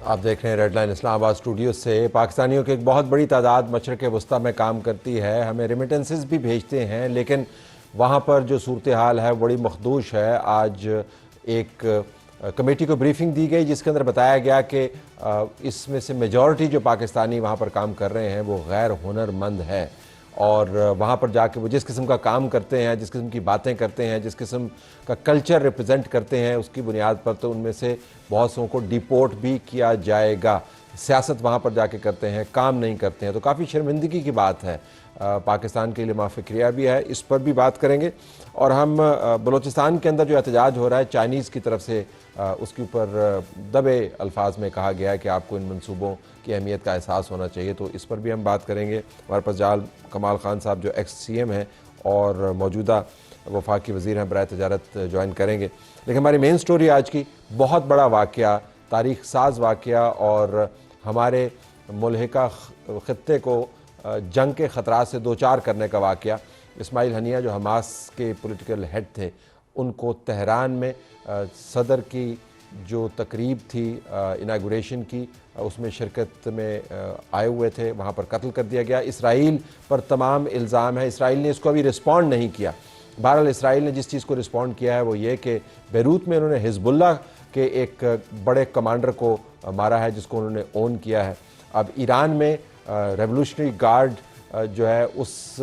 आप देख रहे हैं रेड लाइन इस्लामाबाद स्टूडियो से। पाकिस्तानियों की एक बहुत बड़ी तादाद मशरक़ वस्ती में काम करती है, हमें रेमिटेंसेस भी भेजते हैं, लेकिन वहाँ पर जो सूरत हाल है बड़ी मखदूश है। आज एक कमेटी को ब्रीफिंग दी गई जिसके अंदर बताया गया कि इसमें से मेजॉरिटी जो पाकिस्तानी वहाँ पर काम कर रहे हैं वो गैर हुनरमंद है, और वहाँ पर जाके वो जिस किस्म का काम करते हैं, जिस किस्म की बातें करते हैं, जिस किस्म का कल्चर रिप्रेजेंट करते हैं, उसकी बुनियाद पर तो उनमें से बहुत सौ को डिपोर्ट भी किया जाएगा। सियासत वहाँ पर जाके करते हैं, काम नहीं करते हैं, तो काफ़ी शर्मिंदगी की बात है। पाकिस्तान के लिए माफ़िक्रिया भी है, इस पर भी बात करेंगे। और हम बलूचिस्तान के अंदर जो एहतजाज हो रहा है चाइनीज़ की तरफ से, उसके ऊपर दबे अल्फाज में कहा गया है कि आपको इन मंसूबों की अहमियत का एहसास होना चाहिए, तो इस पर भी हम बात करेंगे। हमारे पास जाल कमाल खान साहब जो एक्स CM हैं और मौजूदा वफाकी वज़ीर हैं बराए तजारत, ज्वाइन करेंगे। लेकिन हमारी मेन स्टोरी आज की बहुत बड़ा वाक़या, तारीख़ साज वाक़या और हमारे मुल्हिका ख़ित्ते को जंग के ख़तरात से दो चार करने का वाक़या। इस्माइल हनिया जो हमास के पॉलिटिकल हेड थे, उनको तेहरान में सदर की जो तकरीब थी इनागुरेशन की, उसमें शिरकत में आए हुए थे, वहाँ पर कत्ल कर दिया गया। इसराइल पर तमाम इल्ज़ाम है, इसराइल ने इसको अभी रिस्पॉन्ड नहीं किया। बहरहाल इसराइल ने जिस चीज़ को रिस्पॉन्ड किया है वो ये कि बैरूत में उन्होंने हिज़्बुल्लाह के एक बड़े कमांडर को मारा है जिसको उन्होंने ओन किया है। अब ईरान में रेवोल्यूशनरी गार्ड जो है उस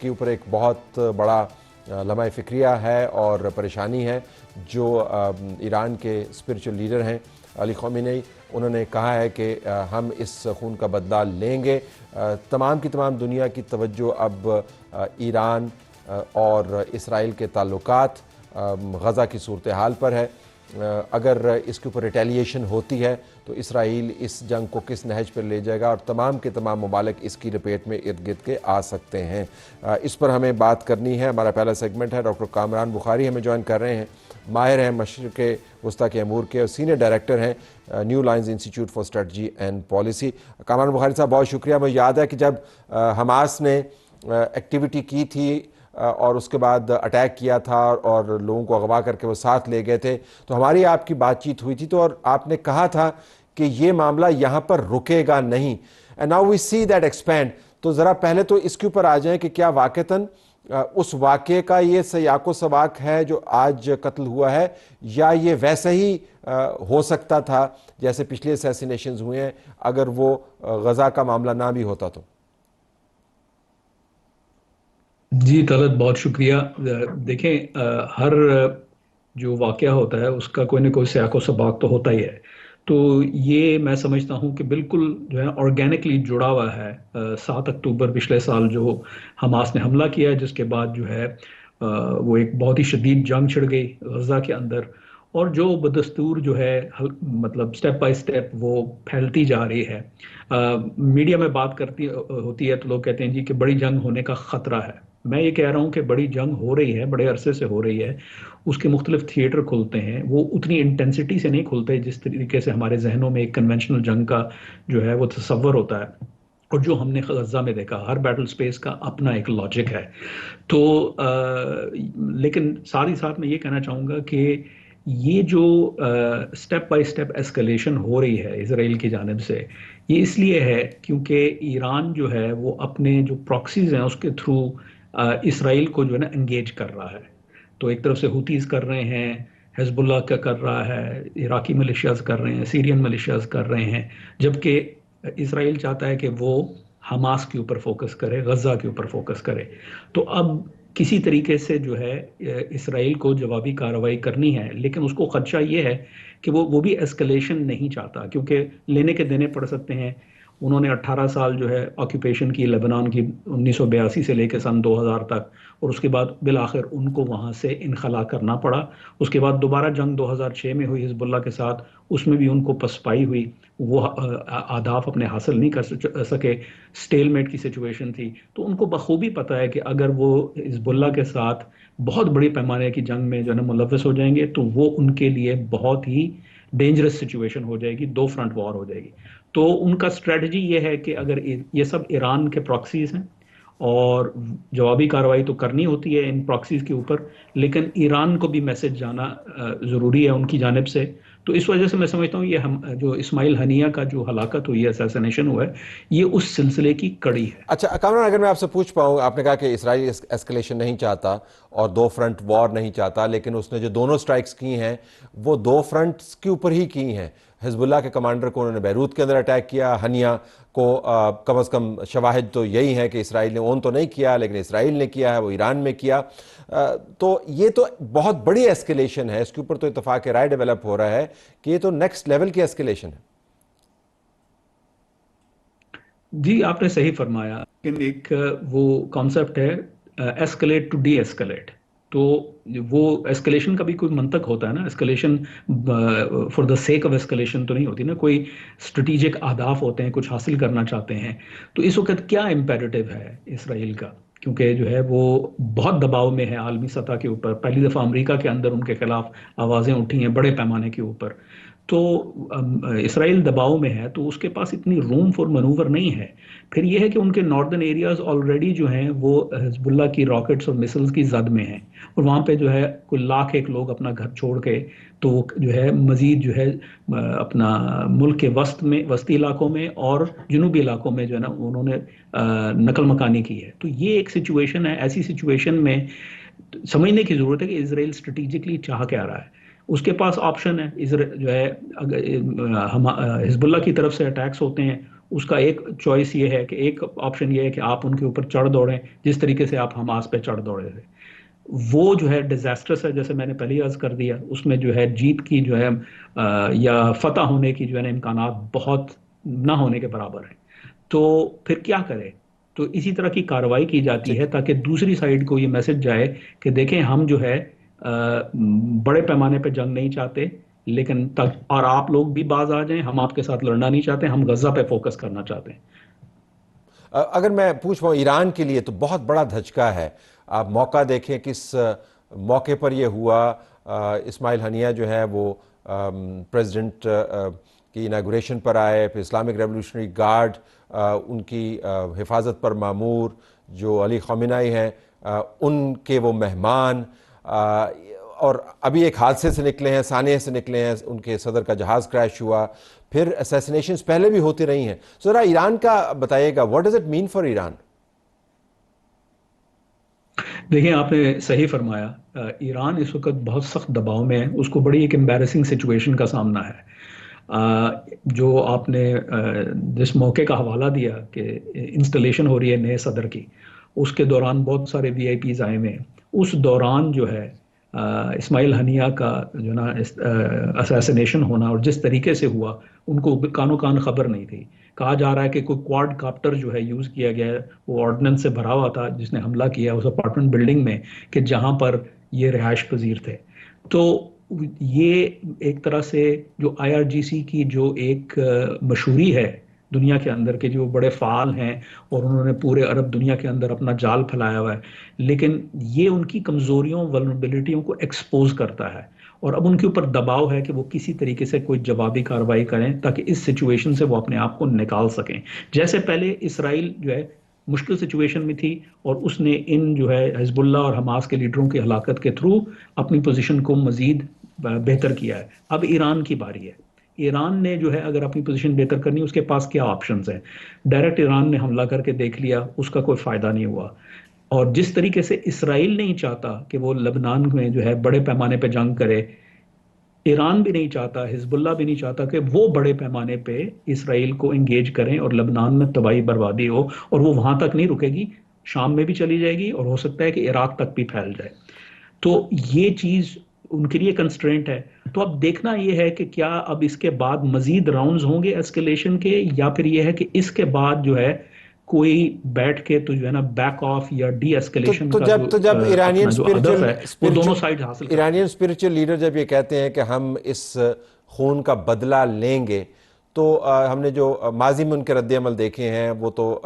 के ऊपर एक बहुत बड़ा लम्हा फ़िक्रिया है और परेशानी है। जो ईरान के स्पिरिचुअल लीडर हैं अली ख़ामेनी, उन्होंने कहा है कि हम इस खून का बदला लेंगे। तमाम की तमाम दुनिया की तवज्जो अब ईरान और इसराइल के ताल्लुकात, गज़ा की सूरत हाल पर है। अगर इसके ऊपर रिटेलिएशन होती है तो इसराइल इस जंग को किस नहज पर ले जाएगा और तमाम के तमाम ममालिक इसकी लपेट में इर्द गिर्द के आ सकते हैं। इस पर हमें बात करनी है। हमारा पहला सेगमेंट है। डॉक्टर कामरान बुखारी हमें ज्वाइन कर रहे हैं, माहिर हैं मशरिक़ वस्ती के अमूर के और सीनियर डायरेक्टर हैं new lines institute for strategy and policy. Kamran Bukhari साहब बहुत शुक्रिया। मुझे याद है कि जब हमास ने एक्टिविटी की थी और उसके बाद अटैक किया था और लोगों को अगवा करके वो साथ ले गए थे, तो हमारी आपकी बातचीत हुई थी, तो और आपने कहा था कि ये मामला यहाँ पर रुकेगा नहीं। And now we see that expand. तो ज़रा पहले तो इसके ऊपर आ जाएं कि क्या वाक़तन उस वाक़े का ये सयाको सबाक है जो आज कत्ल हुआ है, या ये वैसे ही हो सकता था जैसे पिछले असैसिनेशंस हुए हैं अगर वो गज़ा का मामला ना भी होता तो? जी तलत, बहुत शुक्रिया। देखें, हर जो वाक़या होता है उसका कोई ना कोई सयाको सबक तो होता ही है। तो ये मैं समझता हूँ कि बिल्कुल जो है ऑर्गेनिकली जुड़ा हुआ है। 7 अक्टूबर पिछले साल जो हमास ने हमला किया, जिसके बाद जो है वो एक बहुत ही शदीद जंग छिड़ गई गजा के अंदर, और जो बदस्तूर जो है मतलब स्टेप बाय स्टेप वो फैलती जा रही है। मीडिया में बात करती होती है तो लोग कहते हैं जी कि बड़ी जंग होने का खतरा है। मैं ये कह रहा हूँ कि बड़ी जंग हो रही है, बड़े अरसे से हो रही है। उसके मुख्तलिफ थिएटर खुलते हैं, वो उतनी इंटेंसिटी से नहीं खुलते जिस तरीके से हमारे जहनों में एक कन्वेंशनल जंग का जो है वो तस्वर होता है। और जो हमने गजा में देखा, हर बैटल स्पेस का अपना एक लॉजिक है। तो लेकिन साथ ही साथ मैं ये कहना चाहूँगा कि ये जो स्टेप बाय स्टेप एस्केलेशन हो रही है इसराइल की जानिब से, ये इसलिए है क्योंकि ईरान जो है वो अपने जो प्रॉक्सीज हैं उसके थ्रू इसराइल को जो है ना एंगेज कर रहा है। तो एक तरफ से हुतीज कर रहे हैं, हिजबुल्लाह का कर रहा है, इराकी मिलिशियाज कर रहे हैं, सीरियन मिलिशियाज कर रहे हैं, जबकि इसराइल चाहता है कि वो हमास के ऊपर फोकस करे, गजा के ऊपर फोकस करे। तो अब किसी तरीके से जो है इसराइल को जवाबी कार्रवाई करनी है, लेकिन उसको खदशा ये है कि वो भी एस्केलेशन नहीं चाहता, क्योंकि लेने के देने पड़ सकते हैं। उन्होंने 18 साल जो है ऑक्यूपेशन की लेबनान की, 1982 से लेकर सन 2000 तक, और उसके बाद बिल आखिर उनको वहाँ से इनखला करना पड़ा। उसके बाद दोबारा जंग 2006 में हुई हिजबुल्लाह के साथ, उसमें भी उनको पसपाई हुई, वो अहदाफ अपने हासिल नहीं कर सके, स्टेलमेट की सिचुएशन थी। तो उनको बखूबी पता है कि अगर वो हिजबुल्लाह के साथ बहुत बड़ी पैमाने की जंग में जो है ना मुलव्वस हो जाएंगे तो वो उनके लिए बहुत ही डेंजरस सिचुएशन हो जाएगी, दो फ्रंट वॉर हो जाएगी। तो उनका स्ट्रेटजी ये है कि अगर ये सब ईरान के प्रॉक्सीज हैं और जवाबी कार्रवाई तो करनी होती है इन प्रॉक्सीज के ऊपर, लेकिन ईरान को भी मैसेज जाना ज़रूरी है उनकी जानिब से। तो इस वजह से मैं समझता हूँ ये हम जो इस्माइल हनिया का जो हलाकत हुई है, असैसिनेशन हुआ है, ये उस सिलसिले की कड़ी है। अच्छा कामरान, अगर मैं आपसे पूछ पाऊँ, आपने कहा कि इसराइल एस्केलेशन नहीं चाहता और दो फ्रंट वॉर नहीं चाहता, लेकिन उसने जो दोनों स्ट्राइक्स की हैं वो दो फ्रंट्स के ऊपर ही की हैं। हिजबुल्लाह के कमांडर को उन्होंने बैरूत के अंदर अटैक किया, हनिया को कम अज़ कम शवाहिद तो यही है कि इसराइल ने ओन तो नहीं किया, लेकिन इसराइल ने किया है, वो ईरान में किया। तो ये तो बहुत बड़ी एस्केलेशन है, इसके ऊपर तो इत्तेफाक राय डेवलप हो रहा है कि ये तो नेक्स्ट लेवल की एस्केलेशन है। जी, आपने सही फरमाया, लेकिन एक वो कॉन्सेप्ट है एस्केलेट टू डी एस्केलेट। तो वो एस्केलेशन का भी कोई मंतक होता है ना, escalation for the sake of escalation तो नहीं होती ना, कोई स्ट्रेटेजिक अहदाफ होते हैं, कुछ हासिल करना चाहते हैं। तो इस वक्त क्या इम्पेरेटिव है इसराइल का, क्योंकि जो है वो बहुत दबाव में है आलमी सतह के ऊपर। पहली दफ़ा अमेरिका के अंदर उनके खिलाफ आवाज़ें उठी हैं बड़े पैमाने के ऊपर। तो इसराइल दबाव में है, तो उसके पास इतनी रूम फॉर मनूवर नहीं है। फिर यह है कि उनके नॉर्दर्न एरियाज ऑलरेडी जो हैं वो हिजबुल्लाह की रॉकेट्स और मिसाइल्स की जद में हैं, और वहाँ पे जो है कोई लाख एक लोग अपना घर छोड़ के, तो वो जो है मजीद जो है अपना मुल्क के वस्ती इलाकों में और जनूबी इलाकों में जो है ना उन्होंने नकल मकानी की है। तो ये एक सिचुएशन है। ऐसी सिचुएशन में समझने की जरूरत है कि इसराइल स्ट्रेटेजिकली चाह क्या रहा है। उसके पास ऑप्शन है, इसराइल जो है अगर हम हिजबुल्लाह की तरफ से अटैक्स होते हैं, उसका एक चॉइस ये है कि एक ऑप्शन ये है कि आप उनके ऊपर चढ़ दौड़ें, जिस तरीके से आप हमास पे चढ़ दौड़े थे। वो जो है डिजास्टर्स है, जैसे मैंने पहले ही अर्ज कर दिया। उसमें जो है जीत की जो है या फतह होने की जो है ना इम्कानात बहुत ना होने के बराबर है। तो फिर क्या करें? तो इसी तरह की कार्रवाई की जाती ठीक है है। ताकि दूसरी साइड को ये मैसेज जाए कि देखें हम जो है बड़े पैमाने पे जंग नहीं चाहते, लेकिन तक और आप लोग भी बाज आ जाएं, हम आपके साथ लड़ना नहीं चाहते, हम गजा पे फोकस करना चाहते हैं। अगर मैं पूछ पाऊँ, ईरान के लिए तो बहुत बड़ा धचका है। आप मौका देखें किस मौके पर यह हुआ। इस्माइल हनिया जो है वो प्रेसिडेंट की इनागुरेशन पर आए, फिर इस्लामिक रेवोल्यूशनरी गार्ड उनकी हिफाजत पर मामूर, जो अली ख़ामेनी हैं उनके वो मेहमान, और अभी एक हादसे से निकले हैं, सानिया से निकले हैं, उनके सदर का जहाज़ क्रैश हुआ। फिर असैसिनेशंस पहले भी होती रही हैं। सो ज़रा ईरान का बताइएगा, what does it mean for Iran? देखिए, आपने सही फरमाया। ईरान इस वक्त बहुत सख्त दबाव में है, उसको बड़ी एक एम्बैरेसिंग सिचुएशन का सामना है। जो आपने जिस मौके का हवाला दिया कि इंस्टॉलेशन हो रही है नए सदर की, उसके दौरान बहुत सारे वीआईपीज आए हुए हैं। उस दौरान जो है इस्माइल हनिया का जो ना असैसिनेशन होना, और जिस तरीके से हुआ, उनको कानो कान खबर नहीं थी। कहा जा रहा है कि कोई क्वाड काप्टर जो है यूज़ किया गया है, वो ऑर्डिनेंस से भरा हुआ था, जिसने हमला किया उस अपार्टमेंट बिल्डिंग में कि जहां पर ये रिहायश पजीर थे। तो ये एक तरह से जो आईआरजीसी की जो एक मशहूरी है दुनिया के अंदर के, जो बड़े फाल हैं और उन्होंने पूरे अरब दुनिया के अंदर अपना जाल फैलाया हुआ है, लेकिन ये उनकी कमजोरियों वल्नरेबिलिटियों को एक्सपोज करता है। और अब उनके ऊपर दबाव है कि वो किसी तरीके से कोई जवाबी कार्रवाई करें ताकि इस सिचुएशन से वो अपने आप को निकाल सकें। जैसे पहले इसराइल जो है मुश्किल सिचुएशन में थी, और उसने इन जो है हिजबुल्लाह और हमास के लीडरों की हलाकत के थ्रू अपनी पोजीशन को मजीद बेहतर किया है। अब ईरान की बारी है। ईरान ने जो है अगर अपनी पोजीशन बेहतर करनी है, उसके पास क्या ऑप्शंस हैं? डायरेक्ट ईरान ने हमला करके देख लिया, उसका कोई फायदा नहीं हुआ। और जिस तरीके से इसराइल नहीं चाहता कि वो लबनान में जो है बड़े पैमाने पे जंग करे, ईरान भी नहीं चाहता, हिजबुल्लाह भी नहीं चाहता कि वो बड़े पैमाने पे इसराइल को एंगेज करें और लबनान में तबाही बर्बादी हो। और वो वहां तक नहीं रुकेगी, शाम में भी चली जाएगी, और हो सकता है कि इराक तक भी फैल जाए। तो ये चीज उनके लिए कंस्ट्रेंट है। तो अब देखना यह है कि क्या अब इसके बाद मजीद राउंड्स होंगे एस्केलेशन के, या फिर यह है कि इसके बाद जो है कोई बैठ के तो जो है ना बैक ऑफ या डी एस्केलेशन तो का जो जब ईरानियन अपना जो हदफ है वो दोनों साइड हासिल कर। ईरानियन स्पिरिचुअल लीडर जब ये कहते हैं कि हम इस खून का बदला लेंगे, तो हमने जो माजी में उनके रद्द-ए-अमल देखे हैं वो तो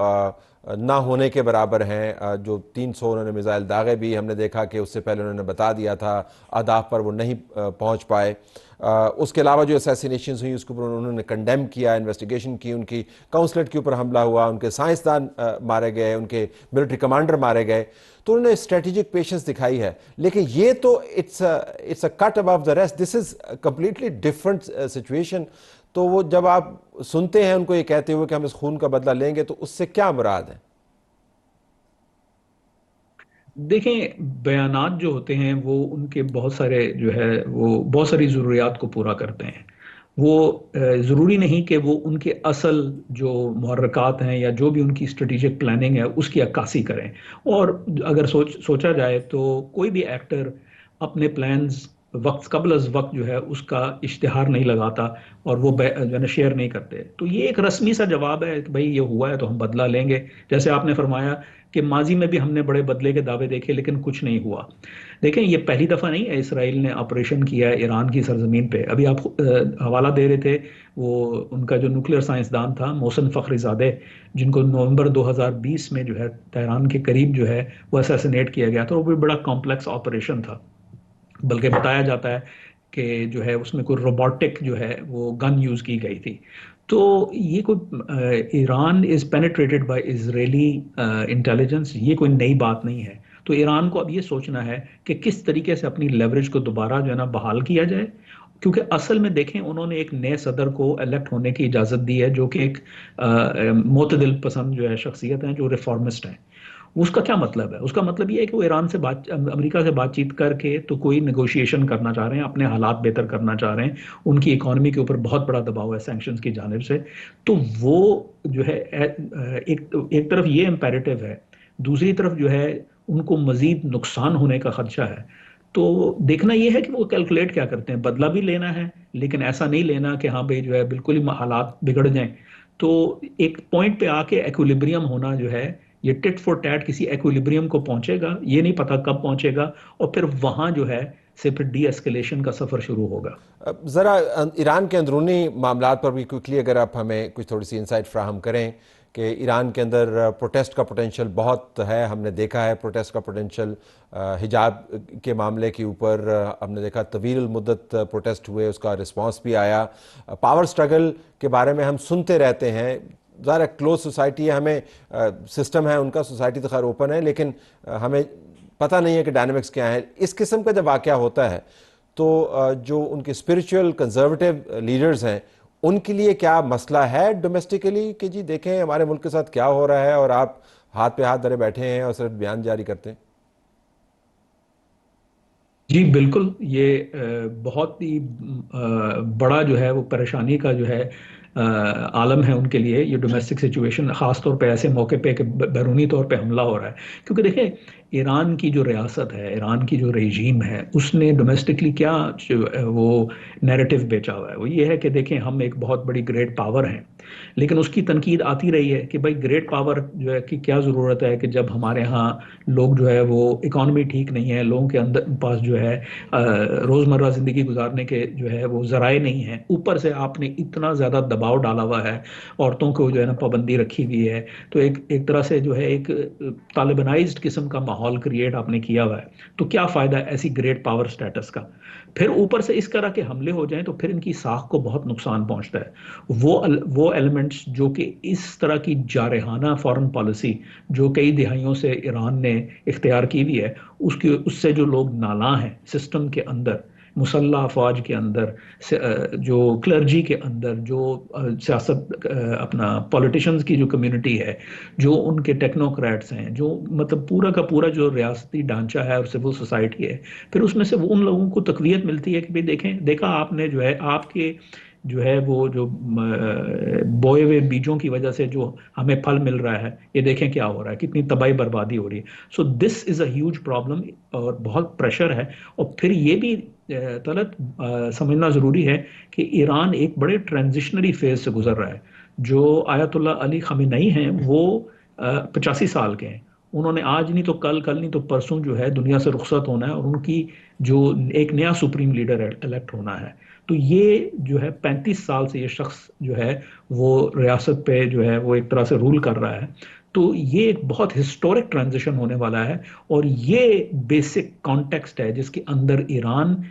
ना होने के बराबर हैं। जो 300 उन्होंने मिसाइल दागे भी हमने देखा कि उससे पहले उन्होंने बता दिया था, अहदाफ पर वो नहीं पहुंच पाए। उसके अलावा जो असैसिनेशंस हुई उसके ऊपर उन्होंने कंडेम किया, इन्वेस्टिगेशन की, उनकी काउंसलेट के ऊपर हमला हुआ, उनके साइंसदान मारे गए, उनके मिलिट्री कमांडर मारे गए। तो उन्होंने स्ट्रेटेजिक पेशेंस दिखाई है, लेकिन ये तो it's a cut above the rest, this is completely different situation. तो वो जब आप सुनते हैं उनको ये कहते हुए कि हम इस खून का बदला लेंगे, तो उससे क्या मुराद है? देखें, बयानात जो होते हैं वो उनके बहुत सारे जो है वो बहुत सारी ज़रूरियात को पूरा करते हैं। वो ज़रूरी नहीं कि वो उनके असल जो मुहर्रकात हैं या जो भी उनकी स्ट्रेटेजिक प्लानिंग है उसकी अक्कासी करें। और अगर सोचा जाए तो कोई भी एक्टर अपने प्लान्स वक्त कबल अज वक्त जो है उसका इश्तिहार नहीं लगाता और वो जो है ना शेयर नहीं करते। तो ये एक रस्मी सा जवाब है कि भाई ये हुआ है तो हम बदला लेंगे। जैसे आपने फरमाया कि माजी में भी हमने बड़े बदले के दावे देखे लेकिन कुछ नहीं हुआ। देखें, ये पहली दफा नहीं है इसराइल ने ऑपरेशन किया है ईरान की सरजमीन पे। अभी आप हवाला दे रहे थे वो उनका जो न्यूक्लियर साइंसदान था मोहसिन फखरीजादे, जिनको नवंबर 2020 में जो है तेहरान के करीब जो है वो असैसिनेट किया गया था। वो भी बड़ा कॉम्प्लेक्स ऑपरेशन था, बल्कि बताया जाता है कि जो है उसमें कोई रोबोटिक जो है वो गन यूज की गई थी। तो ये कोई Iran is penetrated by Israeli intelligence, ये कोई नई बात नहीं है। तो ईरान को अब ये सोचना है कि किस तरीके से अपनी लेवरेज को दोबारा जो है ना बहाल किया जाए। क्योंकि असल में देखें, उन्होंने एक नए सदर को इलेक्ट होने की इजाज़त दी है जो कि एक मोतदिल पसंद जो है शख्सियत है, जो रिफॉर्मिस्ट हैं। उसका क्या मतलब है? उसका मतलब ये है कि वो ईरान से अमेरिका से बातचीत करके तो कोई नेगोशिएशन करना चाह रहे हैं, अपने हालात बेहतर करना चाह रहे हैं। उनकी इकोनॉमी के ऊपर बहुत बड़ा दबाव है सैंक्शंस की जानिब से। तो वो जो है एक एक तरफ ये इम्पेरेटिव है, दूसरी तरफ जो है उनको मजीद नुकसान होने का खदशा है। तो देखना यह है कि वो कैलकुलेट क्या करते हैं। बदला भी लेना है लेकिन ऐसा नहीं लेना कि हाँ भाई जो है बिल्कुल ही हालात बिगड़ जाएं। तो एक पॉइंट पे आके एक्विलिब्रियम होना जो है, ये टिट फॉर टैट किसी एक्विलिब्रियम को पहुंचेगा, ये नहीं पता कब पहुंचेगा। और फिर वहां जो है से फिर डी एस्केलेशन का सफर शुरू होगा। ज़रा ईरान के अंदरूनी मामलात पर भी क्विकली अगर आप हमें कुछ थोड़ी सी इंसाइट फ्राहम करें कि ईरान के अंदर प्रोटेस्ट का पोटेंशियल बहुत है। हमने देखा है प्रोटेस्ट का पोटेंशियल हिजाब के मामले के ऊपर हमने देखा तवील मुद्दत प्रोटेस्ट हुए, उसका रिस्पांस भी आया। पावर स्ट्रगल के बारे में हम सुनते रहते हैं, ज़रा क्लोज सोसाइटी है, हमें सिस्टम है उनका, सोसाइटी तो खैर ओपन है, लेकिन हमें पता नहीं है कि डायनामिक्स क्या है। इस किस्म का जब वाक़या होता है तो जो उनके स्पिरिचुअल कंजर्वेटिव लीडर्स हैं उनके लिए क्या मसला है डोमेस्टिकली कि जी देखें हमारे मुल्क के साथ क्या हो रहा है और आप हाथ पे हाथ धरे बैठे हैं और सिर्फ बयान जारी करते हैं? जी बिल्कुल, ये बहुत ही बड़ा जो है वो परेशानी का जो है आलम है उनके लिए, ये डोमेस्टिक सिचुएशन, ख़ास तौर पे ऐसे मौके पे कि बैरूनी तौर पे हमला हो रहा है। क्योंकि देखिए, ईरान की जो रियासत है, ईरान की जो रेजीम है, उसने डोमेस्टिकली क्या वो नैरेटिव बेचा हुआ है, वो ये है कि देखें हम एक बहुत बड़ी ग्रेट पावर हैं। लेकिन उसकी तनकीद आती रही है कि भाई ग्रेट पावर जो है कि क्या ज़रूरत है कि जब हमारे यहाँ लोग जो है वो इकॉनमी ठीक नहीं है, लोगों के अंदर पास जो है रोज़मर्रा ज़िंदगी गुजारने के जो है वो ज़राए नहीं हैं, ऊपर से आपने इतना ज़्यादा दबाव डाला हुआ है, औरतों को जो है ना पाबंदी रखी हुई है। तो एक एक तरह से जो है एक तालिबानाइज्ड किस्म का माहौल क्रिएट आपने किया हुआ है। तो क्या फ़ायदा ऐसी ग्रेट पावर स्टेटस का? फिर ऊपर से इस तरह के हमले हो जाएं तो फिर इनकी साख को बहुत नुकसान पहुंचता है। वो एलिमेंट्स जो कि इस तरह की जारहाना फॉरेन पॉलिसी जो कई दिहाइयों से ईरान ने इख्तियार की हुई है, उसकी उससे जो लोग नाला हैं सिस्टम के अंदर, मुसल्ह अफवाज के अंदर, जो क्लर्जी के अंदर, जो सियासत अपना पॉलिटिशियंस की जो कम्युनिटी है, जो उनके टेक्नोक्रेट्स हैं, जो मतलब पूरा का पूरा जो रियासती ढांचा है और सिविल सोसाइटी है, फिर उसमें से वो उन लोगों को तकवीत मिलती है कि भाई देखें, देखा आपने जो है आपके जो है वो जो बोए हुए बीजों की वजह से जो हमें फल मिल रहा है, ये देखें क्या हो रहा है, कितनी तबाही बर्बादी हो रही है। So this is a huge problem और बहुत प्रेशर है। और फिर ये भी तलत समझना ज़रूरी है कि ईरान एक बड़े ट्रांजिशनरी फेज से गुजर रहा है। जो आयतुल्लाह अली खamenei हैं वो 85 साल के हैं। उन्होंने आज नहीं तो कल, कल नहीं तो परसों जो है दुनिया से रुखसत होना है और उनकी जो एक नया सुप्रीम लीडर इलेक्ट होना है। तो ये जो है 35 साल से ये शख्स जो है वो रियासत पे जो है वो एक तरह से रूल कर रहा है। तो ये एक बहुत हिस्टोरिक ट्रांजिशन होने वाला है। और ये बेसिक कॉन्टेक्स्ट है जिसके अंदर ईरान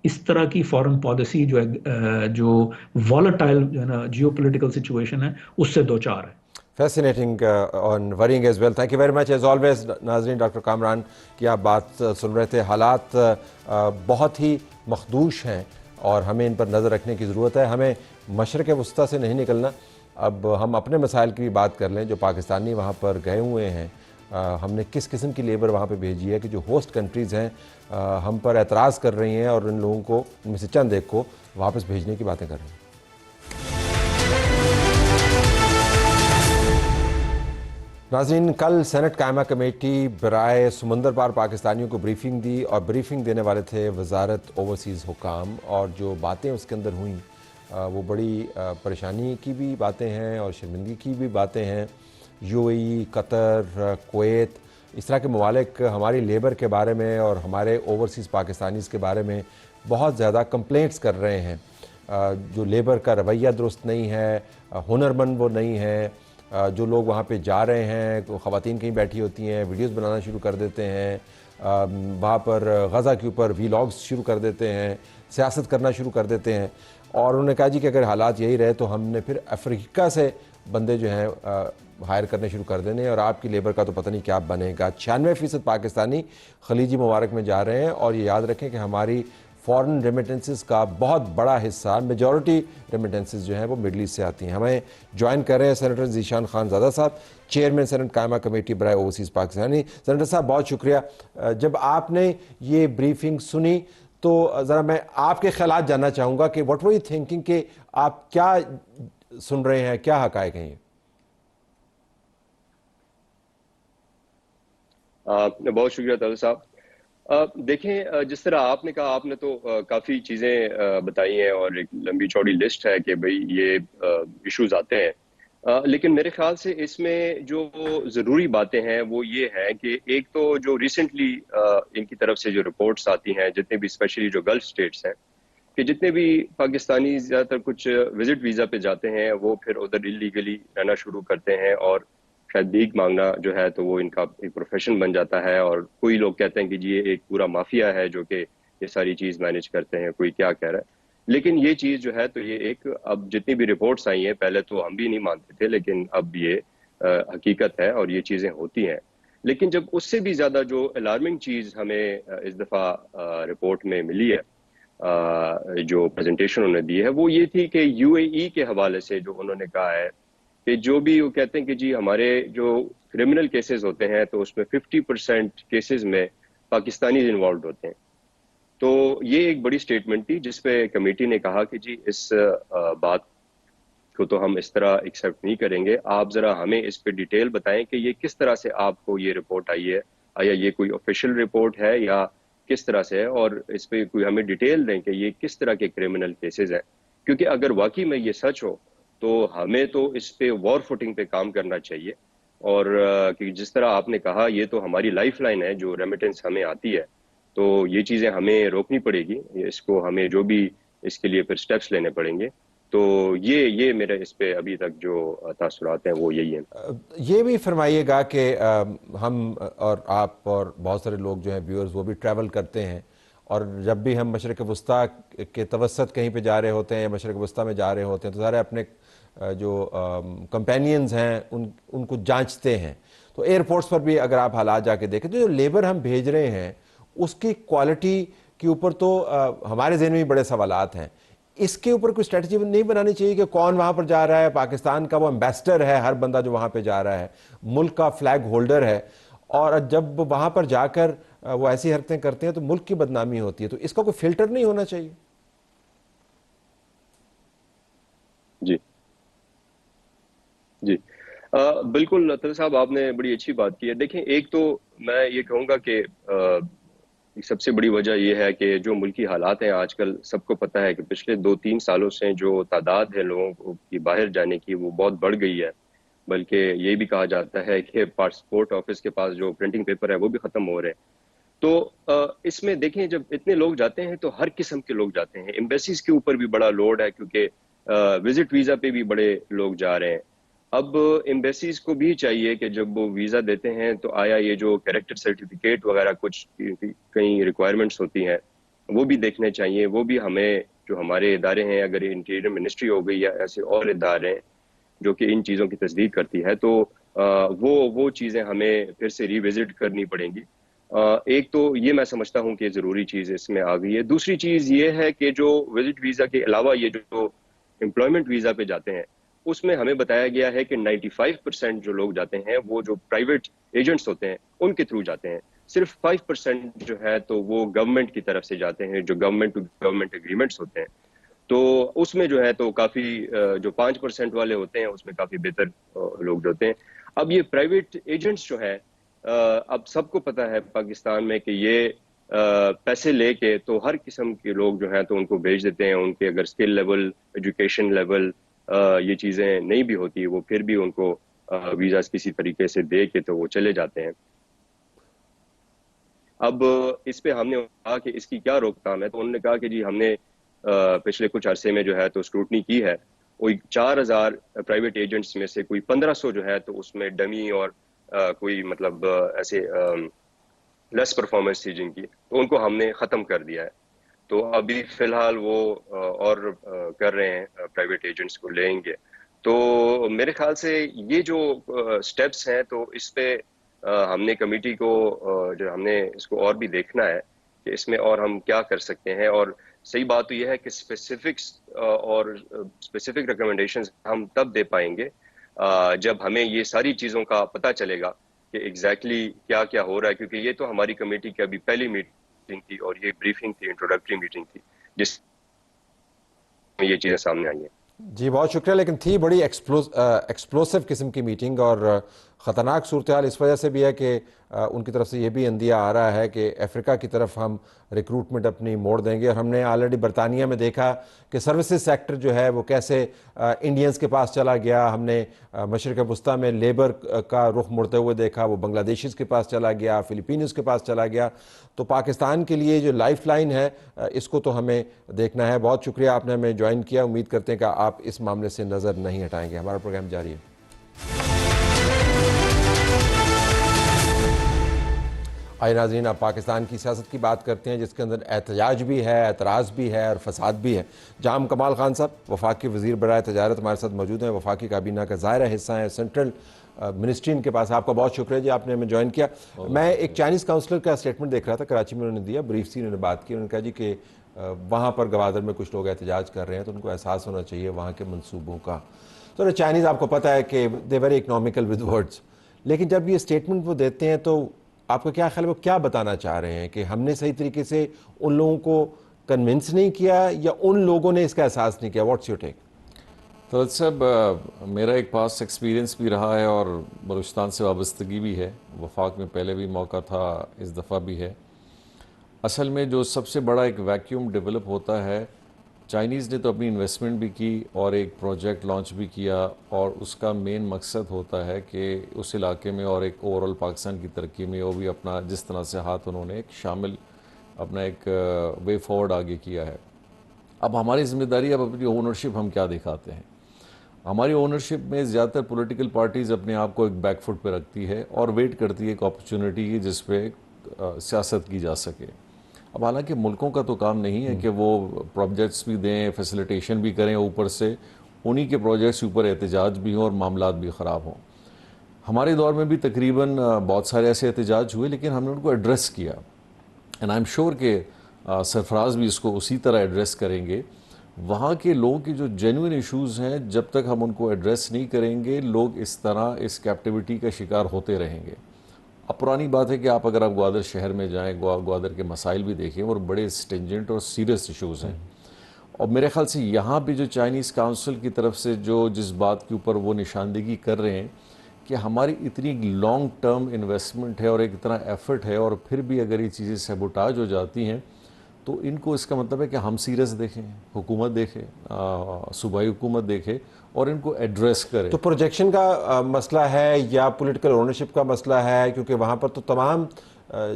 इस तरह की फॉरेन पॉलिसी जो है जो वॉलेटाइल जो है ना जियोपॉलिटिकल सिचुएशन है उससे दो चार है। Fascinating unnerving as well. Thank you very much as always नाजरीन। डॉक्टर कामरान की आप बात सुन रहे थे। हालात बहुत ही मखदूश हैं और हमें इन पर नज़र रखने की ज़रूरत है। हमें मशरक़ वस्ती से नहीं निकलना। अब हम अपने मसाइल की भी बात कर लें। जो पाकिस्तानी वहाँ पर गए हुए हैं, हमने किस किस्म की लेबर वहाँ पे भेजी है कि जो होस्ट कंट्रीज़ हैं हम पर एतराज़ कर रही हैं और इन लोगों को, इनमें से चंद एक को वापस भेजने की बातें कर रही हैं। नाज़रीन, कल सेनेट कायमा कमेटी बराए समंदर पार पाकिस्तानियों को ब्रीफिंग दी और ब्रीफिंग देने वाले थे वजारत ओवरसीज़ हुकाम। और जो बातें उसके अंदर हुई वो बड़ी परेशानी की भी बातें हैं और शर्मिंदगी की भी बातें हैं। यूएई, कतर, कुवैत, इस तरह के ममालिक हमारी लेबर के बारे में और हमारे ओवरसीज़ पाकिस्तानीज़ के बारे में बहुत ज़्यादा कंप्लेंट्स कर रहे हैं। जो लेबर का रवैया दुरुस्त नहीं है, हुनरमंद वो नहीं है। जो लोग वहाँ पे जा रहे हैं, ख़वातीन कहीं बैठी होती हैं, वीडियोस बनाना शुरू कर देते हैं, वहाँ पर गज़ा के ऊपर वीलॉग्स शुरू कर देते हैं, सियासत करना शुरू कर देते हैं। और उन्होंने कहा जी कि अगर हालात यही रहे तो हमने फिर अफ्रीका से बंदे जो हैं हायर करने शुरू कर देने और आपकी लेबर का तो पता नहीं क्या बनेगा। 96% पाकिस्तानी खलीजी ममालिक में जा रहे हैं। और ये याद रखें कि हमारी फॉरेन रेमिटेंसेस का बहुत बड़ा हिस्सा, मेजॉरिटी रेमिटेंसेस जो हैं वो मिडल ईस्ट से आती हैं। हमें ज्वाइन कर रहे हैं सेनेटर ज़ीशान खान ज़ादा साहब, चेयरमैन सेनेट कायमा कमेटी बराए ओवरसीज़ पाकिस्तानी। सेनेटर साहब बहुत शुक्रिया। जब आपने ये ब्रीफिंग सुनी तो ज़रा मैं आपके ख्यालात जानना चाहूँगा कि व्हाट वर यू थिंकिंग, कि आप क्या सुन रहे हैं, क्या हक़ाइक़ हैं ये? बहुत शुक्रिया तारिक साहब। देखें, जिस तरह आपने कहा, आपने तो काफ़ी चीज़ें बताई हैं और एक लंबी चौड़ी लिस्ट है कि भाई ये इश्यूज आते हैं। लेकिन मेरे ख्याल से इसमें जो ज़रूरी बातें हैं वो ये हैं कि एक तो जो रिसेंटली इनकी तरफ से जो रिपोर्ट्स आती हैं, जितने भी स्पेशली जो गल्फ स्टेट्स हैं, कि जितने भी पाकिस्तानी ज़्यादातर कुछ विजिट वीज़ा पे जाते हैं वो फिर उधर इलीगली रहना शुरू करते हैं और शायद भीख मांगना जो है तो वो इनका एक प्रोफेशन बन जाता है। और कोई लोग कहते हैं कि जी ये एक पूरा माफिया है जो कि ये सारी चीज़ मैनेज करते हैं, कोई क्या कह रहा है। लेकिन ये चीज़ जो है तो ये एक, अब जितनी भी रिपोर्ट्स आई हैं, पहले तो हम भी नहीं मानते थे लेकिन अब ये हकीकत है और ये चीज़ें होती हैं। लेकिन जब उससे भी ज़्यादा जो अलार्मिंग चीज़ हमें इस दफ़ा रिपोर्ट में मिली है, जो प्रेजेंटेशन उन्होंने दी है, वो ये थी कि यूएई के हवाले से जो उन्होंने कहा है कि जो भी वो कहते हैं कि जी हमारे जो क्रिमिनल केसेस होते हैं तो उसमें 50% केसेस में पाकिस्तानी इन्वॉल्व होते हैं। तो ये एक बड़ी स्टेटमेंट थी जिसपे कमेटी ने कहा कि जी इस बात को तो हम इस तरह एक्सेप्ट नहीं करेंगे। आप ज़रा हमें इस पे डिटेल बताएं कि ये किस तरह से आपको ये रिपोर्ट आई है, या ये कोई ऑफिशियल रिपोर्ट है या किस तरह से है, और इस पे कोई हमें डिटेल दें कि ये किस तरह के क्रिमिनल केसेस हैं। क्योंकि अगर वाकई में ये सच हो तो हमें तो इस पे वॉर फुटिंग पे काम करना चाहिए। और कि जिस तरह आपने कहा, ये तो हमारी लाइफ लाइन है जो रेमिटेंस हमें आती है, तो ये चीज़ें हमें रोकनी पड़ेगी। इसको हमें जो भी इसके लिए फिर स्टेप्स लेने पड़ेंगे। तो ये मेरे इस पे अभी तक जो तासुरात हैं वो यही हैं। ये भी फरमाइएगा कि हम और आप और बहुत सारे लोग जो हैं व्यूअर्स वो भी ट्रैवल करते हैं और जब भी हम मशरक़ वस्ती के तवसत कहीं पे जा रहे होते हैं या मशरक़ वस्ती में जा रहे होते हैं तो सारे अपने जो कंपेनियंस हैं उनको जांचते हैं। तो एयरपोर्ट्स पर भी अगर आप हालात जाके देखें तो जो लेबर हम भेज रहे हैं उसकी क्वालिटी के ऊपर तो हमारे ज़हन में भी बड़े सवालात हैं। इसके ऊपर कोई स्ट्रेटजी नहीं बनानी चाहिए कि कौन वहाँ पर जा रहा है? पाकिस्तान का वो एम्बेसडर है, हर बंदा जो वहाँ पे जा रहा है मुल्क का फ्लैग होल्डर है, और जब वहाँ पर जाकर वो ऐसी हरकतें करते हैं तो मुल्क की बदनामी होती है। तो इसका कोई फिल्टर नहीं होना चाहिए? जी जी, बिल्कुल नतर साहब, आपने बड़ी अच्छी बात की है। देखें, एक तो मैं ये कहूँगा कि सबसे बड़ी वजह यह है कि जो मुल्की हालात हैं आजकल, सबको पता है कि पिछले 2-3 सालों से जो तादाद है लोगों की बाहर जाने की वो बहुत बढ़ गई है। बल्कि ये भी कहा जाता है कि पासपोर्ट ऑफिस के पास जो प्रिंटिंग पेपर है वो भी ख़त्म हो रहे हैं। तो इसमें देखें जब इतने लोग जाते हैं तो हर किस्म के लोग जाते हैं। एम्बेसीज के ऊपर भी बड़ा लोड है क्योंकि विजिट वीज़ा पे भी बड़े लोग जा रहे हैं। अब एम्बेसीज को भी चाहिए कि जब वो वीज़ा देते हैं तो आया ये जो कैरेक्टर सर्टिफिकेट वगैरह कुछ कई रिक्वायरमेंट्स होती हैं वो भी देखने चाहिए। वो भी हमें जो हमारे इदारे हैं, अगर इंटीरियर मिनिस्ट्री हो गई या ऐसे और इदारे हैं जो कि इन चीज़ों की तस्दीक करती है, तो वो चीज़ें हमें फिर से रिविजिट करनी पड़ेंगी। एक तो ये मैं समझता हूँ कि ज़रूरी चीज़ इसमें आ गई है। दूसरी चीज़ ये है कि जो विजिट वीज़ा के अलावा ये जो एम्प्लॉयमेंट वीज़ा पे जाते हैं उसमें हमें बताया गया है कि 95% जो लोग जाते हैं वो जो प्राइवेट एजेंट्स होते हैं उनके थ्रू जाते हैं। सिर्फ 5% जो है तो वो गवर्नमेंट की तरफ से जाते हैं, जो गवर्नमेंट टू गवर्नमेंट एग्रीमेंट्स होते हैं। तो उसमें जो है तो काफ़ी जो 5% वाले होते हैं उसमें काफ़ी बेहतर लोग जो होते हैं। अब ये प्राइवेट एजेंट्स जो है अब सबको पता है पाकिस्तान में कि ये पैसे लेके तो हर किस्म के लोग जो हैं तो उनको भेज देते हैं। उनके अगर स्किल लेवल, एजुकेशन लेवल ये चीज़ें नहीं भी होती वो फिर भी उनको वीज़ा किसी तरीके से दे के तो वो चले जाते हैं। अब इस पे हमने कहा कि इसकी क्या रोकथाम है, तो उन्होंने कहा कि जी हमने पिछले कुछ अरसे में जो है तो स्क्रूटनी की है। कोई 4000 प्राइवेट एजेंट्स में से कोई 1500 जो है तो उसमें डमी और कोई मतलब ऐसे लेस परफॉर्मेंस थी जिनकी, तो उनको हमने ख़त्म कर दिया है। तो अभी फ़िलहाल वो और कर रहे हैं, प्राइवेट एजेंट्स को लेंगे। तो मेरे ख़्याल से ये जो स्टेप्स हैं तो इस पे हमने कमेटी को जो हमने इसको और भी देखना है कि इसमें और हम क्या कर सकते हैं। और सही बात तो यह है कि स्पेसिफिक्स और स्पेसिफिक रिकमेंडेशंस हम तब दे पाएंगे जब हमें ये सारी चीज़ों का पता चलेगा कि एग्जैक्टली क्या क्या हो रहा है, क्योंकि ये तो हमारी कमेटी की अभी पहली मीटिंग थी और ये ब्रीफिंग थी, इंट्रोडक्टरी मीटिंग थी जिसमें ये चीज़ें सामने आई हैं। जी बहुत शुक्रिया, लेकिन थी बड़ी एक्सप्लोसिव किस्म की मीटिंग और ख़तरनाक सूरत हाल इस वजह से भी है कि उनकी तरफ से ये भी अंदिया आ रहा है कि अफ्रीका की तरफ हम रिक्रूटमेंट अपनी मोड़ देंगे। और हमने ऑलरेडी बरतानिया में देखा कि सर्विसेज सेक्टर जो है वो कैसे इंडियंस के पास चला गया। हमने मशरक़ वस्ती में लेबर का रुख मुड़ते हुए देखा, वो बांग्लादेशीज़ के पास चला गया, फ़िलिपीनीज़ के पास चला गया। तो पाकिस्तान के लिए जो लाइफ लाइन है इसको तो हमें देखना है। बहुत शुक्रिया आपने हमें ज्वाइन किया। उम्मीद करते हैं कि आप इस मामले से नज़र नहीं हटाएंगे। हमारा प्रोग्राम जारी है। आइए नाज़रीन, आप पाकिस्तान की सियासत की बात करते हैं जिसके अंदर एहतजाज भी है, एतराज़ भी है और फसाद भी है। जाम कमाल खान साहब वफाकी वज़ीर बराए तजारत हमारे साथ मौजूद हैं, वफाकी काबीना का ज़ायरा हिस्सा है, सेंट्रल मिनिस्ट्री इनके पास। आपका बहुत शुक्रिया जी, आपने हमें ज्वाइन किया। मैं एक चाइनीज़ काउंसलर का स्टेटमेंट देख रहा था, कराची में उन्होंने दिया, ब्रीफ सी उन्होंने बात की। उन्होंने कहा जी कि वहाँ पर गवादर में कुछ लोग एहतजाज कर रहे हैं तो उनको एहसास होना चाहिए वहाँ के मनसूबों का। तो चाइनीज़ आपको पता है कि they very economical with words, लेकिन जब ये स्टेटमेंट वो देते हैं तो आपका क्या ख्याल है, वो क्या बताना चाह रहे हैं कि हमने सही तरीके से उन लोगों को कन्विंस नहीं किया या उन लोगों ने इसका एहसास नहीं किया? What's your take? तो सब मेरा एक पास एक्सपीरियंस भी रहा है और बलूचिस्तान से वाबस्तगी भी है। वफाक में पहले भी मौका था, इस दफ़ा भी है। असल में जो सबसे बड़ा एक वैक्यूम डेवलप होता है, चाइनीज़ ने तो अपनी इन्वेस्टमेंट भी की और एक प्रोजेक्ट लॉन्च भी किया और उसका मेन मकसद होता है कि उस इलाके में और एक ओवरऑल पाकिस्तान की तरक्की में वो भी अपना जिस तरह से हाथ उन्होंने एक शामिल अपना एक वे फॉरवर्ड आगे किया है। अब हमारी ज़िम्मेदारी, अब अपनी ओनरशिप हम क्या दिखाते हैं। हमारी ओनरशिप में ज़्यादातर पॉलिटिकल पार्टीज़ अपने आप को एक बैकफुट पे रखती है और वेट करती है एक अपॉर्चुनिटी की जिस पे सियासत की जा सके। अब हालांकि मुल्कों का तो काम नहीं है कि वो प्रोजेक्ट्स भी दें, फैसिलिटेशन भी करें, ऊपर से उन्हीं के प्रोजेक्ट्स के ऊपर एहतजाज भी हों और मामलात भी ख़राब हों। हमारे दौर में भी तकरीबन बहुत सारे ऐसे एहतजाज हुए, लेकिन हमने उनको एड्रेस किया एंड आई एम श्योर कि सरफराज भी इसको उसी तरह एड्रेस करेंगे। वहाँ के लोगों की जो जेन्युइन इश्यूज़ हैं, जब तक हम उनको एड्रेस नहीं करेंगे, लोग इस तरह इस कैप्टिविटी का शिकार होते रहेंगे। अब पुरानी बात है कि आप अगर आप ग्वादर शहर में जाएं, ग्वादर के मसाइल भी देखें और बड़े स्टिंजेंट और सीरियस इश्यूज़ हैं। और मेरे ख्याल से यहाँ भी जो चाइनीज़ काउंसिल की तरफ से जो जिस बात के ऊपर वो निशानदेही कर रहे हैं कि हमारी इतनी लॉन्ग टर्म इन्वेस्टमेंट है और एक इतना एफर्ट है और फिर भी अगर ये चीज़ें सबोटाज हो जाती हैं तो इनको इसका मतलब है कि हम सीरियस देखें, हुकूमत देखे, सूबाई हुकूमत देखे और इनको एड्रेस करें। तो प्रोजेक्शन का मसला है या पॉलिटिकल ओनरशिप का मसला है? क्योंकि वहाँ पर तो तमाम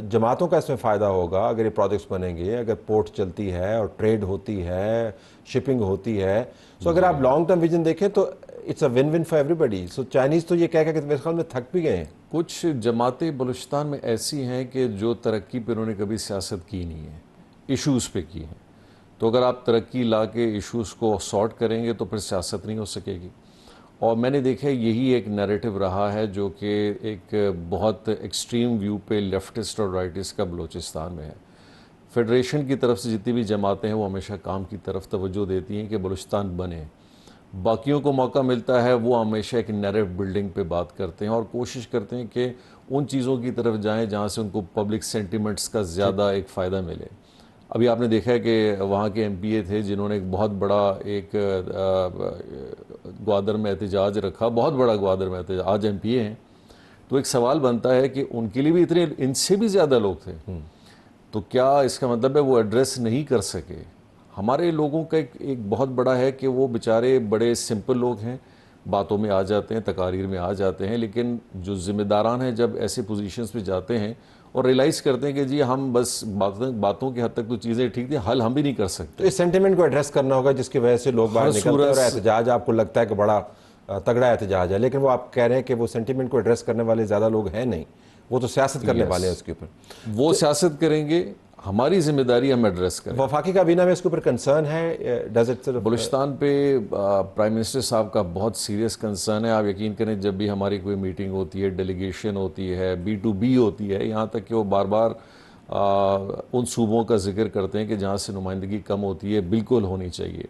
जमातों का इसमें फ़ायदा होगा अगर ये प्रोजेक्ट्स बनेंगे, अगर पोर्ट चलती है और ट्रेड होती है, शिपिंग होती है। सो अगर आप लॉन्ग टर्म विजन देखें तो it's a win win for everybody. So Chinese तो ये कह के मेरे ख्याल में थक भी गए हैं। कुछ जमातें बलूचिस्तान में ऐसी हैं कि जो तरक्की पर उन्होंने कभी सियासत की नहीं है, इश्यूज़ पे की है। तो अगर आप तरक्की ला के इश्यूज़ को सॉर्ट करेंगे तो फिर सियासत नहीं हो सकेगी। और मैंने देखा यही एक नैरेटिव रहा है जो कि एक बहुत एक्सट्रीम व्यू पे लेफ्टिस्ट और राइटिस्ट का बलूचिस्तान में है। फेडरेशन की तरफ से जितनी भी जमातें हैं वो हमेशा काम की तरफ तवज्जो देती हैं कि बलूचिस्तान बने। बाकियों को मौका मिलता है वो हमेशा एक नैरेटिव बिल्डिंग पे बात करते हैं और कोशिश करते हैं कि उन चीज़ों की तरफ जाएं जहाँ से उनको पब्लिक सेंटिमेंट्स का ज़्यादा एक फ़ायदा मिले। अभी आपने देखा है कि वहाँ के एमपीए थे जिन्होंने एक बहुत बड़ा एक ग्वादर में एहतजाज रखा, बहुत बड़ा ग्वादर में एहतजाज, आज एमपीए हैं। तो एक सवाल बनता है कि उनके लिए भी इतने, इनसे भी ज़्यादा लोग थे, तो क्या इसका मतलब है वो एड्रेस नहीं कर सके? हमारे लोगों का एक बहुत बड़ा है कि वो बेचारे बड़े सिंपल लोग हैं, बातों में आ जाते हैं, तकारीर में आ जाते हैं, लेकिन जो ज़िम्मेदारान हैं जब ऐसे पोजीशंस पे जाते हैं और रियलाइज़ करते हैं कि जी हम बस बातों की हद तक तो चीज़ें ठीक थी, हल हम भी नहीं कर सकते। तो इस सेंटिमेंट को एड्रेस करना होगा जिसकी वजह से लोग बाहर निकलते हैं और एहतजाज आपको लगता है कि बड़ा तगड़ा एहतजाज है, लेकिन वो आप कह रहे हैं कि वो सेंटिमेंट को एड्रेस करने वाले ज़्यादा लोग हैं नहीं, वो तो सियासत करने वाले हैं उसके ऊपर। वो सियासत करेंगे, हमारी जिम्मेदारी हम एड्रेस करें। वफाकी काबीना में इसके ऊपर कंसर्न है? डज इट बलूचिस्तान पे प्राइम मिनिस्टर साहब का बहुत सीरियस कंसर्न है। आप यकीन करें जब भी हमारी कोई मीटिंग होती है, डेलीगेशन होती है, B2B होती है, यहाँ तक कि वो बार बार उन सूबों का जिक्र करते हैं कि जहाँ से नुमाइंदगी कम होती है, बिल्कुल होनी चाहिए।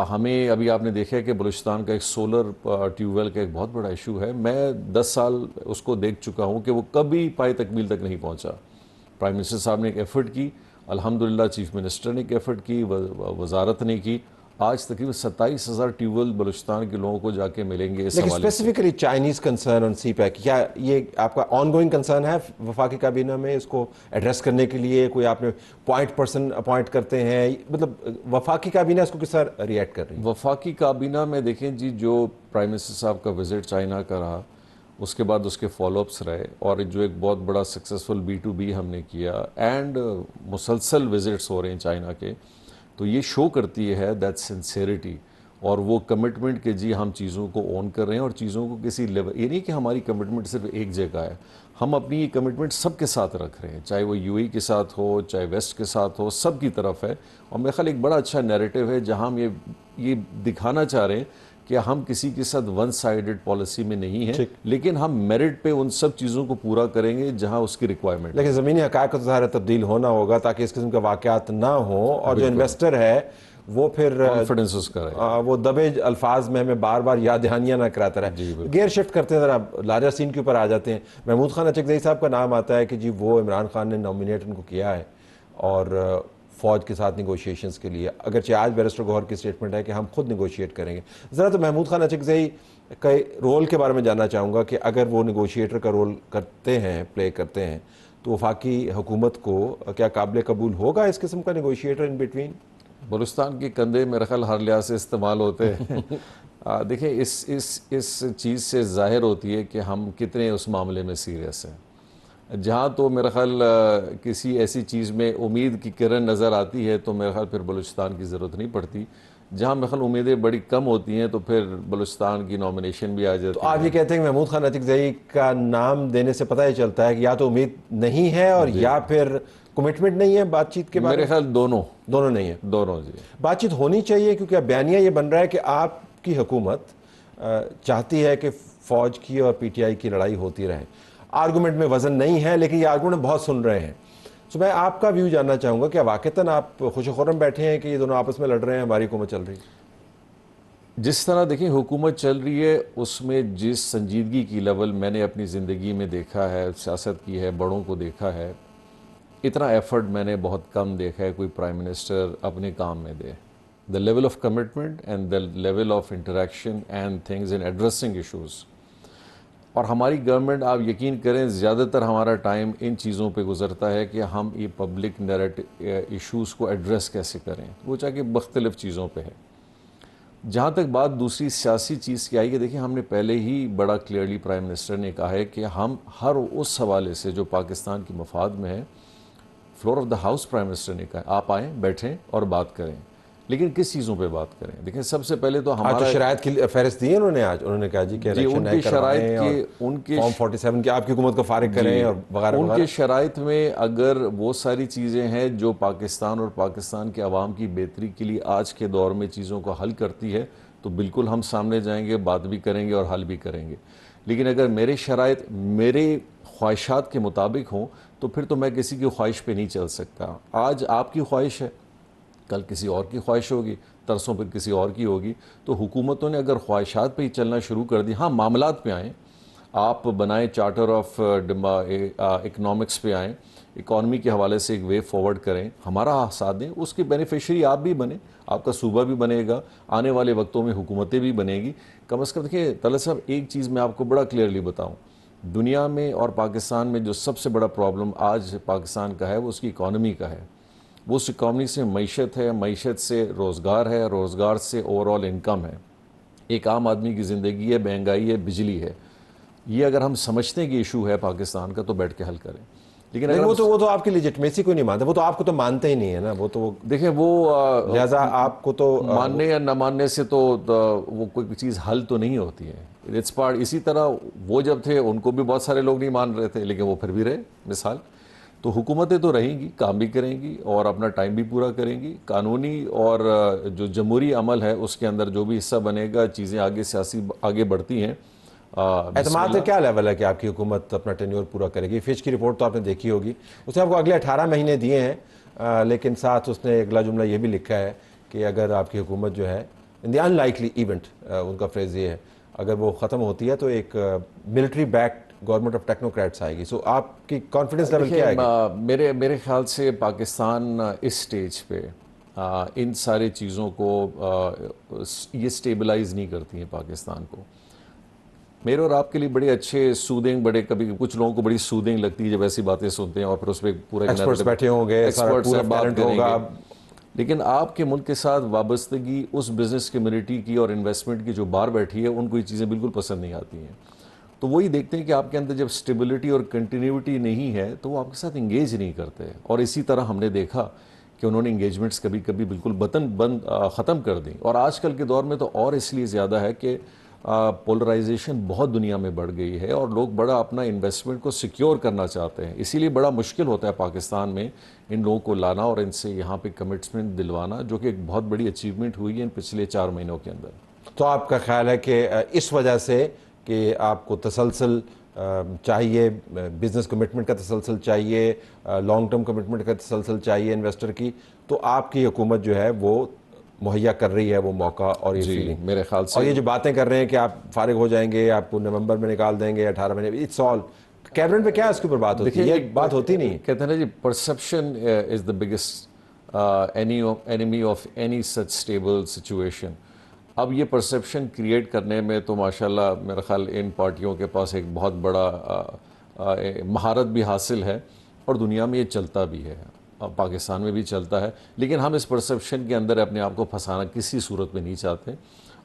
हमें अभी आपने देखा है कि बलूचिस्तान का एक सोलर ट्यूबवेल का एक बहुत बड़ा इशू है। मैं 10 साल उसको देख चुका हूँ कि वो कभी पाए तकमील तक नहीं पहुँचा। प्राइम मिनिस्टर साहब ने एक एफ़र्ट की, अल्हम्दुलिल्लाह चीफ मिनिस्टर ने एक एफ़र्ट की, वजारत ने की। आज तकरीबन 27,000 ट्यूबवेल बलूचिस्तान के लोगों को जाके मिलेंगे। इस लेकिन हवाले से specifically Chinese concern on CPEC, क्या ये आपका ऑनगोइंग कंसर्न है वफाकी काबीना में? इसको एड्रेस करने के लिए कोई आपने पॉइंट पर्सन अपॉइंट करते हैं? मतलब वफाकी काबीना इसको किस तरह रिएक्ट कर रही है? वफाकी काबीना में देखें जी, जो प्राइम मिनिस्टर साहब का विज़िट चाइना का रहा, उसके बाद उसके फॉलोअप्स रहे, और जो एक बहुत बड़ा सक्सेसफुल B2B हमने किया, एंड मुसलसल विज़िट्स हो रहे हैं चाइना के, तो ये शो करती है दैट सिंसेरिटी और वो कमिटमेंट कि जी हम चीज़ों को ओन कर रहे हैं और चीज़ों को किसी लेवल, ये नहीं कि हमारी कमिटमेंट सिर्फ एक जगह है, हम अपनी कमिटमेंट सबके साथ रख रहे हैं, चाहे वो UAE के साथ हो, चाहे वेस्ट के साथ हो, सब की तरफ है। और मेरे ख्याल एक बड़ा अच्छा नैरेटिव है जहाँ हम ये दिखाना चाह रहे हैं कि हम किसी के साथ वन साइडेड पॉलिसी में नहीं है, लेकिन हम मेरिट पे उन सब चीज़ों को पूरा करेंगे जहां उसकी रिक्वायरमेंट। लेकिन ज़मीनी हक़ाइक़ को तो ज़ाहिर तब्दील होना होगा ताकि इस किस्म के वाक़यात ना हो, और जो इन्वेस्टर है वो फिर कॉन्फिडेंस उसका वो दबे अल्फाज में हमें बार बार याद दहानियाँ ना कराता रहे। गेयर शिफ्ट करते हैं, ज़रा लार्जर सीन के ऊपर आ जाते हैं। महमूद खान अचकज़ई साहब का नाम आता है कि जी वो इमरान खान ने नॉमिनेट उनको किया है और फ़ौज के साथ निगोशिएशंस के लिए, अगरचे आज बैरिस्टर गौहर की स्टेटमेंट है कि हम खुद निगोशिएट करेंगे। ज़रा तो महमूद खान अचकज़ई के रोल के बारे में जानना चाहूँगा कि अगर वो निगोशिएटर का रोल करते हैं, प्ले करते हैं, तो वफाकी हुकूमत को क्या काबिल कबूल होगा इस किस्म का निगोशिएटर इन बिटवीन? बलूचिस्तान के कंधे मेरे ख्याल हर लिहाज से इस्तेमाल होते हैं। देखिए इस चीज़ से ज़ाहिर होती है कि हम कितने उस मामले में सीरियस हैं। जहाँ तो मेरा ख्याल किसी ऐसी चीज़ में उम्मीद की किरण नज़र आती है तो मेरा ख्याल फिर बलूचिस्तान की ज़रूरत नहीं पड़ती। जहाँ मेरे ख्याल उम्मीदें बड़ी कम होती हैं तो फिर बलूचिस्तान की नॉमिनेशन भी आ जाती है। तो आप ये कहते हैं कि महमूद खान अचकज़ई का नाम देने से पता ही चलता है कि या तो उम्मीद नहीं है और या फिर कमिटमेंट नहीं है बातचीत के बारे में? मेरे ख्याल दोनों नहीं है। दोनों जी। बातचीत होनी चाहिए क्योंकि अब बयानिया ये बन रहा है कि आपकी हुकूमत चाहती है कि फ़ौज की और PTI की लड़ाई होती रहे। आर्गूमेंट में वज़न नहीं है, लेकिन ये आर्गूमेंट बहुत सुन रहे हैं। तो मैं आपका व्यू जानना चाहूँगा कि वाक़तन आप खुश-खुर्रम बैठे हैं कि ये दोनों आपस में लड़ रहे हैं, हमारी हुकूमत चल रही है? जिस तरह देखिए हुकूमत चल रही है उसमें जिस संजीदगी की लेवल मैंने अपनी ज़िंदगी में देखा है, सियासत की है, बड़ों को देखा है, इतना एफर्ट मैंने बहुत कम देखा है कोई प्राइम मिनिस्टर अपने काम में दे। The level of commitment and the level of interaction and things in addressing issues. और हमारी गवर्नमेंट, आप यकीन करें, ज़्यादातर हमारा टाइम इन चीज़ों पे गुजरता है कि हम ये पब्लिक नैरेटिव इशूज़ को एड्रेस कैसे करें, वो चाहे मुख्तलिफ़ चीज़ों पे है। जहाँ तक बात दूसरी सियासी चीज़ की आई है, देखिए हमने पहले ही बड़ा क्लियरली प्राइम मिनिस्टर ने कहा है कि हम हर उस हवाले से जो पाकिस्तान की मफाद में है, floor of the house prime minister ने कहा आप आएँ, बैठें और बात करें। लेकिन किस चीज़ों पे बात करें? देखिए सबसे पहले तो आज हमारा तो शराइत की फहरिस्त दी है उन्होंने, आज उन्होंने कहा जी कि इलेक्शन उनकी नए शराइत करवाएं के और उनके फॉर्म 47 की आपकी हुकूमत को फारिग करें और वगैरह उनके वगैरह। शराइत में अगर वो सारी चीज़ें हैं जो पाकिस्तान और पाकिस्तान के अवाम की बेहतरी के लिए आज के दौर में चीज़ों को हल करती है, तो बिल्कुल हम सामने जाएंगे, बात भी करेंगे और हल भी करेंगे। लेकिन अगर मेरे शराइत मेरे ख्वाहिशात के मुताबिक हों तो फिर तो मैं किसी की ख्वाहिश पे नहीं चल सकता। आज आपकी ख्वाहिश है, कल किसी और की ख्वाहिश होगी, तरसों पर किसी और की होगी। तो हुकूमतों ने अगर ख्वाहिशात पे ही चलना शुरू कर दी, हाँ मामलात पे आएँ, आप बनाएं चार्टर ऑफ इकनॉमिक्स पे आएँ, इकॉनमी के हवाले से एक वे फॉरवर्ड करें, हमारा साथ दें, उसके बेनिफिशरी आप भी बने, आपका सूबा भी बनेगा, आने वाले वक्तों में हुकूमतें भी बनेगी। कम अज़ कम देखिए तलत साहब, एक चीज़ मैं आपको बड़ा क्लियरली बताऊँ, दुनिया में और पाकिस्तान में जो सबसे बड़ा प्रॉब्लम आज पाकिस्तान का है वो उसकी इकॉनमी का है। वो उस इकॉनमी से मईशत है, मईशत से रोज़गार है, रोज़गार से ओवरऑल इनकम है, एक आम आदमी की ज़िंदगी है, महंगाई है, बिजली है। ये अगर हम समझते हैं कि इशू है पाकिस्तान का तो बैठ के हल करें। लेकिन अगर वो तो आपकी लेजिटमेसी को नहीं मानते, वो तो आपको तो मानते ही नहीं है ना, वो देखें वो लिहाजा आपको तो मानने या न मानने से तो वो कोई चीज़ हल तो नहीं होती है। It's part. इसी तरह वो जब थे उनको भी बहुत सारे लोग नहीं मान रहे थे, लेकिन वो फिर भी रहे मिसाल। तो हुकूमतें तो रहेंगी, काम भी करेंगी और अपना टाइम भी पूरा करेंगी। कानूनी और जो जमहूरी अमल है उसके अंदर जो भी हिस्सा बनेगा, चीज़ें आगे सियासी आगे बढ़ती हैं। एतमाद का क्या लेवल है कि आपकी हुकूमत अपना टेन्योर पूरा करेगी? फिच की रिपोर्ट तो आपने देखी होगी, उसने आपको अगले 18 महीने दिए हैं, लेकिन साथ उसने अगला जुमला ये भी लिखा है कि अगर आपकी हुकूमत जो है इन द अनलाइकली इवेंट, उनका फ्रेज ये है, अगर वो ख़त्म होती है तो एक military backed government of technocrats आएगी। सो आपकी कॉन्फिडेंस लेवल क्या है? मेरे ख्याल से पाकिस्तान इस स्टेज पे इन सारी चीज़ों को ये स्टेबलाइज नहीं करती हैं पाकिस्तान को। मेरे और आपके लिए बड़े अच्छे सूदिंग, बड़े कभी कुछ लोगों को बड़ी सूदिंग लगती है जब ऐसी बातें सुनते हैं और फिर उस पर पूरा एक्सपर्ट्स बैठे होंगे, एक्सपर्ट्स बात होगा। लेकिन आपके मुल्क के साथ वाबस्तगी उस बिज़नेस कम्युनिटी की और इन्वेस्टमेंट की जो बाहर बैठी है, उनको ये चीज़ें बिल्कुल पसंद नहीं आती हैं। तो वही देखते हैं कि आपके अंदर जब स्टेबिलिटी और कंटिन्यूटी नहीं है तो वो आपके साथ इंगेज नहीं करते। और इसी तरह हमने देखा कि उन्होंने इंगेजमेंट्स कभी कभी बिल्कुल बंद ख़त्म कर दी। और आजकल के दौर में तो और इसलिए ज़्यादा है कि पोलराइजेशन बहुत दुनिया में बढ़ गई है और लोग बड़ा अपना इन्वेस्टमेंट को सिक्योर करना चाहते हैं। इसीलिए बड़ा मुश्किल होता है पाकिस्तान में इन लोगों को लाना और इनसे यहाँ पे कमिटमेंट दिलवाना, जो कि एक बहुत बड़ी अचीवमेंट हुई है इन पिछले 4 महीनों के अंदर। तो आपका ख्याल है कि इस वजह से कि आपको तसलसल चाहिए, बिजनेस कमिटमेंट का तसलसल चाहिए, लॉन्ग टर्म कमिटमेंट का तसलसल चाहिए इन्वेस्टर की, तो आपकी हुकूमत जो है वो मुहैया कर रही है वो मौका और ये फीलिंग मेरे ख्याल से। और ये जो बातें कर रहे हैं कि आप फारिग हो जाएंगे, आपको नवंबर में निकाल देंगे 18 महीने, इट्स ऑल कैबिनेट में क्या इसके ऊपर बात होती है? ये बात होती नहीं। कहते हैं ना जी, perception is the biggest enemy of any such stable situation. अब ये परसेप्शन क्रिएट करने में तो माशाल्लाह मेरा ख्याल इन पार्टियों के पास एक बहुत बड़ा महारत भी हासिल है और दुनिया में ये चलता भी है, पाकिस्तान में भी चलता है। लेकिन हम इस परसेप्शन के अंदर अपने आप को फंसाना किसी सूरत में नहीं चाहते।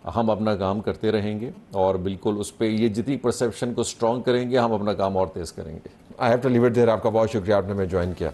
हम अपना काम करते रहेंगे और बिल्कुल उस पर ये जितनी परसेप्शन को स्ट्रॉन्ग करेंगे हम अपना काम और तेज़ करेंगे। I have to leave it there. आपका बहुत शुक्रिया, आपने हमें ज्वाइन किया।